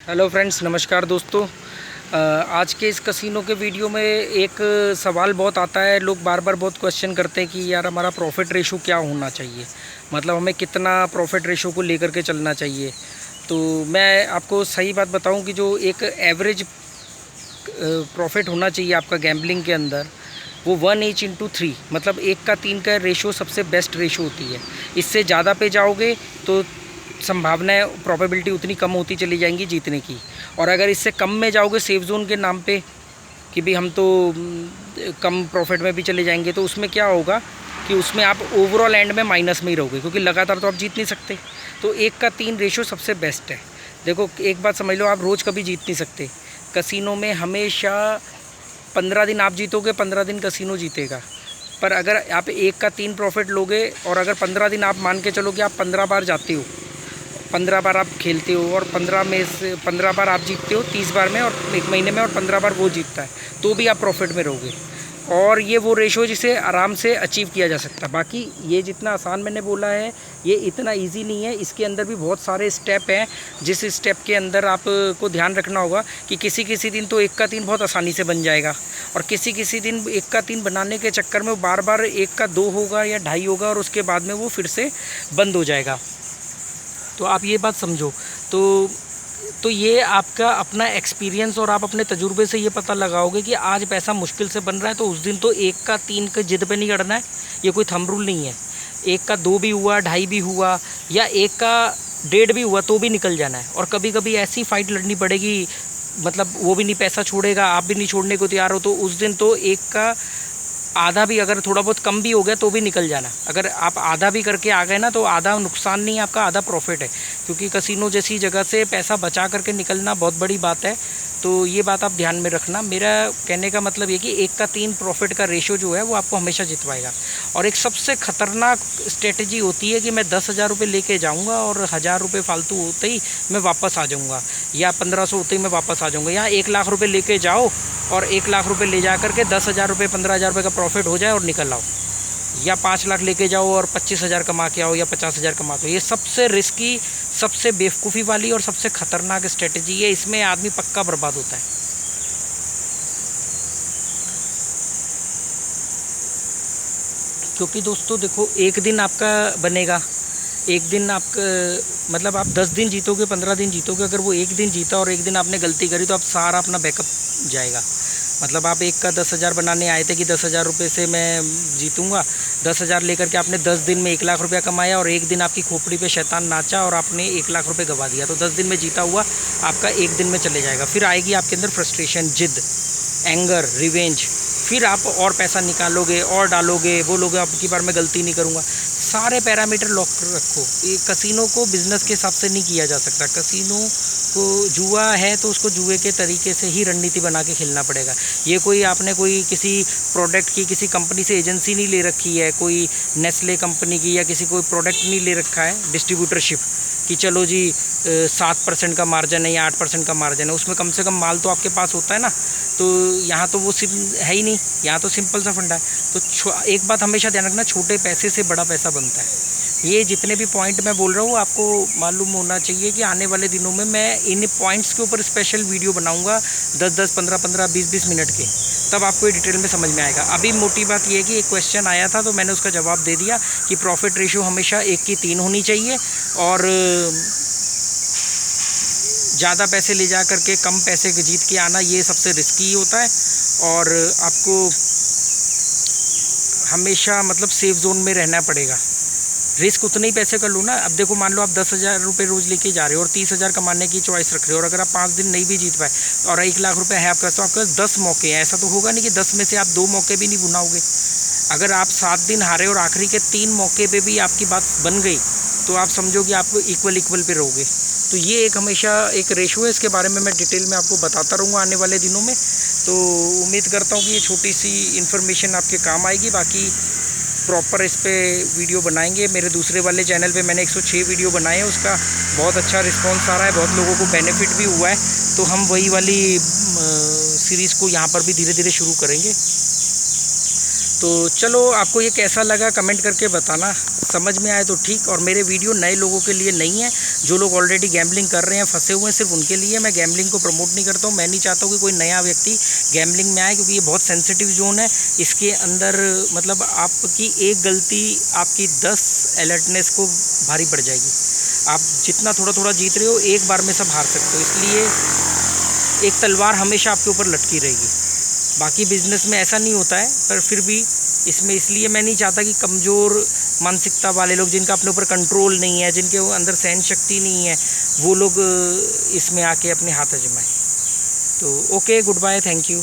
Hello friends, नमस्कार दोस्तों। आज के इस कसिनो के वीडियो में एक सवाल बहुत आता है। लोग बार बार बहुत क्वेश्चन करते हैं कि यार हमारा प्रॉफिट रेशो क्या होना चाहिए, मतलब हमें कितना प्रॉफिट रेशो को लेकर के चलना चाहिए। तो मैं आपको सही बात बताऊं कि जो एक एवरेज प्रॉफिट होना चाहिए आपका गैम्बलिंग के अंदर, वो 1:3, मतलब 1:3 का रेशो सबसे बेस्ट रेशो होती है। इससे ज़्यादा पे जाओगे तो संभावनाएं, प्रोबेबिलिटी उतनी कम होती चली जाएंगी जीतने की। और अगर इससे कम में जाओगे सेफ जोन के नाम पे कि भी हम तो कम प्रॉफिट में भी चले जाएंगे, तो उसमें क्या होगा कि उसमें आप ओवरऑल एंड में माइनस में ही रहोगे, क्योंकि लगातार तो आप जीत नहीं सकते। तो 1:3 रेशो सबसे बेस्ट है। देखो, एक बात समझ लो, आप रोज़ कभी जीत नहीं सकते। कसिनो में हमेशा 15 दिन आप जीतोगे, 15 दिन कसिनो जीतेगा। पर अगर आप 1:3 प्रॉफिट लोगे और अगर 15 दिन आप मान के चलो कि आप 15 बार जाते हो, 15 बार आप खेलते हो और 15 में से 15 बार आप जीतते हो 30 बार में, और एक महीने में, और 15 बार वो जीतता है, तो भी आप प्रॉफिट में रहोगे। और ये वो रेशो जिसे आराम से अचीव किया जा सकता है। बाकी ये जितना आसान मैंने बोला है, ये इतना इजी नहीं है। इसके अंदर भी बहुत सारे स्टेप हैं, जिस स्टेप के अंदर आपको ध्यान रखना होगा कि किसी किसी दिन तो 1:3 बहुत आसानी से बन जाएगा, और किसी किसी दिन 1:3 बनाने के चक्कर में वो बार बार 1:2 होगा या 2.5 होगा, और उसके बाद में वो फिर से बंद हो जाएगा। तो आप ये बात समझो। तो ये आपका अपना एक्सपीरियंस और आप अपने तजुर्बे से ये पता लगाओगे कि आज पैसा मुश्किल से बन रहा है, तो उस दिन तो 1:3 का जिद पे नहीं अड़ना है। ये कोई थंब रूल नहीं है। 1:2 भी हुआ, 2.5 भी हुआ, या 1:1.5 भी हुआ, तो भी निकल जाना है। और कभी कभी ऐसी फाइट लड़नी पड़ेगी, मतलब वो भी नहीं पैसा छोड़ेगा, आप भी नहीं छोड़ने को तैयार हो, तो उस दिन तो 1:1/2 भी, अगर थोड़ा बहुत कम भी हो गया तो भी निकल जाना। अगर आप आधा भी करके आ गए ना, तो आधा नुकसान नहीं है आपका, आधा प्रॉफिट है। क्योंकि कसिनो जैसी जगह से पैसा बचा करके निकलना बहुत बड़ी बात है। तो ये बात आप ध्यान में रखना। मेरा कहने का मतलब ये कि 1:3 प्रॉफिट का रेशो जो है वो आपको हमेशा जितवाएगा। और एक सबसे ख़तरनाक स्ट्रेटजी होती है कि मैं 10,000 रुपये लेके जाऊँगा और 1,000 रुपये फालतू होते ही मैं वापस आ जाऊँगा, या 1500 होते ही मैं वापस आ जाऊँगा। यहाँ 1,00,000 रुपये लेके जाओ और 1,00,000 रुपये ले जा करके 10,000 रुपये, 15,000 रुपये का प्रॉफिट हो जाए और निकल आओ। या 5 लाख लेके जाओ और 25,000 कमा के आओ, या 50,000 कमा के। ये सबसे रिस्की, सबसे बेवकूफ़ी वाली और सबसे ख़तरनाक स्ट्रेटजी है। इसमें आदमी पक्का बर्बाद होता है। क्योंकि दोस्तों देखो, एक दिन आपका बनेगा, एक दिन आपका, मतलब आप 10 दिन जीतोगे, 15 दिन जीतोगे। अगर वो एक दिन जीता और एक दिन आपने गलती करी, तो आप सारा अपना बैकअप जाएगा। मतलब आप 10,000 बनाने आए थे कि 10,000 रुपये से मैं जीतूंगा, 10,000 लेकर के आपने 10 दिन में 1,00,000 रुपया कमाया, और एक दिन आपकी खोपड़ी पे शैतान नाचा और आपने 1,00,000 रुपये गवा दिया। तो 10 दिन में जीता हुआ आपका एक दिन में चले जाएगा। फिर आएगी आपके अंदर फ्रस्ट्रेशन, जिद, एंगर, रिवेंज। फिर आप और पैसा निकालोगे और डालोगे, बोलोगे अब की बार मैं गलती नहीं करूँगा। सारे पैरामीटर लॉक रखो। ये कसिनो को बिज़नेस के हिसाब से नहीं किया जा सकता। कसिनो को जुआ है तो उसको जुए के तरीके से ही रणनीति बना के खेलना पड़ेगा। ये कोई आपने कोई किसी प्रोडक्ट की किसी कंपनी से एजेंसी नहीं ले रखी है, कोई नेस्ले कंपनी की या किसी कोई प्रोडक्ट नहीं ले रखा है डिस्ट्रीब्यूटरशिप कि चलो जी 7% का मार्जिन है या 8% का मार्जिन है। उसमें कम से कम माल तो आपके पास होता है ना। तो यहाँ तो वो है ही नहीं, यहाँ तो सिंपल सा फंडा है। तो एक बात हमेशा ध्यान रखना, छोटे पैसे से बड़ा पैसा बनता है। ये जितने भी पॉइंट मैं बोल रहा हूँ आपको मालूम होना चाहिए कि आने वाले दिनों में मैं इन पॉइंट्स के ऊपर स्पेशल वीडियो बनाऊंगा, 10-10, 15-15, 20-20 मिनट के। तब आपको ये डिटेल में समझ में आएगा। अभी मोटी बात ये है कि एक क्वेश्चन आया था तो मैंने उसका जवाब दे दिया कि प्रॉफिट रेशियो हमेशा 1:3 होनी चाहिए, और ज़्यादा पैसे ले जा करके कम पैसे के जीत के आना, ये सबसे रिस्की होता है। और आपको हमेशा मतलब सेफ जोन में रहना पड़ेगा। रिस्क उतने ही पैसे कर लो ना। अब देखो, मान लो आप 10,000 रुपये रोज़ लेके जा रहे हो और 30,000 कमाने की चॉइस रख रहे हो, और अगर आप 5 दिन नहीं भी जीत पाए और 1,00,000 रुपये है आपका, तो आपके पास 10 मौके हैं। ऐसा तो होगा नहीं कि 10 में से आप 2 मौके भी नहीं बुनाओगे। अगर आप 7 दिन हारे और आखिरी के 3 मौके पे भी आपकी बात बन गई, तो आप समझो कि आप इक्वल पे रहोगे। तो ये एक हमेशा एक रेशो है। इसके बारे में मैं डिटेल में आपको बताता रहूँगा आने वाले दिनों में। तो उम्मीद करता हूँ कि ये छोटी सी इन्फॉर्मेशन आपके काम आएगी। बाकी प्रॉपर इस पे वीडियो बनाएंगे। मेरे दूसरे वाले चैनल पे मैंने 106 वीडियो बनाए हैं, उसका बहुत अच्छा रिस्पांस आ रहा है, बहुत लोगों को बेनिफिट भी हुआ है। तो हम वही वाली सीरीज़ को यहाँ पर भी धीरे धीरे शुरू करेंगे। तो चलो, आपको ये कैसा लगा कमेंट करके बताना, समझ में आए तो ठीक। और मेरे वीडियो नए लोगों के लिए नहीं है, जो लोग ऑलरेडी गैम्बलिंग कर रहे हैं, फंसे हुए हैं, सिर्फ उनके लिए। मैं गैम्बलिंग को प्रमोट नहीं करता हूँ। मैं नहीं चाहता हूँ कि कोई नया व्यक्ति गैम्बलिंग में आए, क्योंकि ये बहुत सेंसिटिव जोन है। इसके अंदर मतलब आपकी एक गलती आपकी 10 अलर्टनेस को भारी पड़ जाएगी। आप जितना थोड़ा थोड़ा जीत रहे हो, एक बार में सब हार सकते हो। इसलिए एक तलवार हमेशा आपके ऊपर लटकी रहेगी। बाकी बिजनेस में ऐसा नहीं होता है, पर फिर भी इसमें इसलिए मैं नहीं चाहता कि कमज़ोर मानसिकता वाले लोग, जिनका अपने ऊपर कंट्रोल नहीं है, जिनके अंदर सहन शक्ति नहीं है, वो लोग इसमें आके अपने हाथ आजमाएं। तो okay, good bye, thank you.